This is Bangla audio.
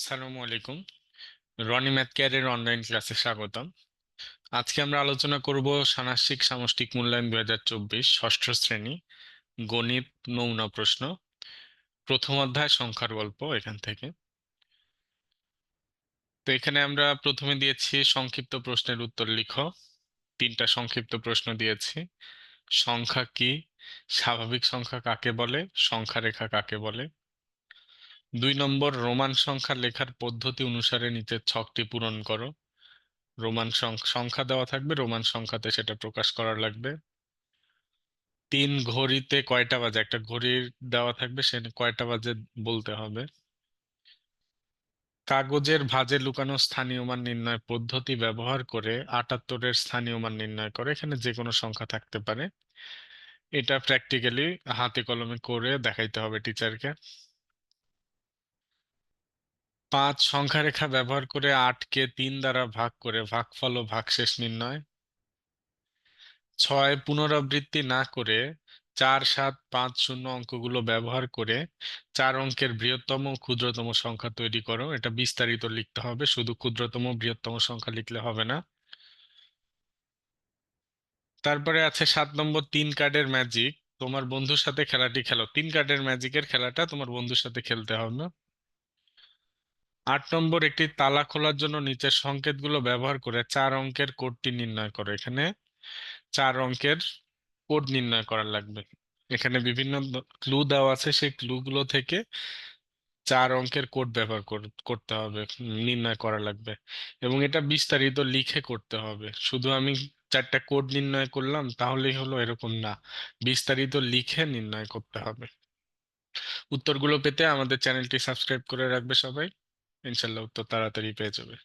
আসসালামু আলাইকুম। রনি ম্যাথ কেয়ারের অনলাইন ক্লাসে স্বাগতম। আজকে আমরা আলোচনা করব ষান্মাসিক সামষ্টিক মূল্যায়ন 2024 ষষ্ঠ শ্রেণী গণিত নমুনা প্রশ্ন, প্রথম অধ্যায় সংখ্যার গল্প এখান থেকে। তো এখানে আমরা প্রথমে দিয়েছি সংক্ষিপ্ত প্রশ্নের উত্তর লিখো। তিনটা সংক্ষিপ্ত প্রশ্ন দিয়েছি। সংখ্যা কি? স্বাভাবিক সংখ্যা কাকে বলে? সংখ্যা রেখা কাকে বলে? 2 নম্বর, রোমান সংখ্যা লেখার পদ্ধতি অনুসারে নিচের ছকটি পূরণ করো। রোমান সংখ্যা দেওয়া থাকবে, রোমান সংখ্যাতে সেটা প্রকাশ করা লাগবে। 3, ঘড়িতে কয়টা বাজে? একটা ঘড়ির দেওয়া থাকবে, সে কয়টা বাজে বলতে হবে। কাগজের ভাঁজে লুকানো স্থানীয় মান নির্ণয় পদ্ধতি ব্যবহার করে 78-এর স্থানীয় মান নির্ণয় করে। এখানে যে কোনো সংখ্যা থাকতে পারে। এটা প্র্যাকটিক্যালি হাতে কলমে করে দেখাইতে হবে টিচারকে। 5, সংখ্যা রেখা ব্যবহার করে 8কে 3 দ্বারা ভাগ করে ভাগফল ও ভাগশেষ নির্ণয়। 6, পুনরাবৃত্তি না করে 4, 7, 5, 0 অঙ্কগুলো ব্যবহার করে 4 অঙ্কের বৃহত্তম ও ক্ষুদ্রতম সংখ্যা তৈরি করো। এটা বিস্তারিত লিখতে হবে, শুধু ক্ষুদ্রতম বৃহত্তম সংখ্যা লিখলে হবে না। তারপরে আছে 7 নম্বর, 3 কার্ডের ম্যাজিক। তোমার বন্ধুর সাথে খেলাটি খেলো। 3 কার্ডের ম্যাজিকের খেলাটা তোমার বন্ধুর সাথে খেলতে হবে। 8 নম্বর, একটি তালা খোলার জন্য নিচের সংকেতগুলো ব্যবহার করে 4 অঙ্কের কোডটি নির্ণয় করো। এখানে 4 অঙ্কের কোড নির্ণয় করা লাগবে। এখানে বিভিন্ন ক্লু দেওয়া আছে, সেই ক্লুগুলো থেকে 4 অঙ্কের কোড ব্যবহার করতে হবে, নির্ণয় করা লাগবে। এবং এটা বিস্তারিত লিখে করতে হবে। শুধু আমি 4টা কোড নির্ণয় করলাম তাহলেই হলো এরকম না, বিস্তারিত লিখে নির্ণয় করতে হবে। উত্তরগুলো পেতে আমাদের চ্যানেলটি সাবস্ক্রাইব করে রাখবে সবাই। ইনশাল্লাহ উত্তর তাড়াতাড়ি পেয়ে যাবে।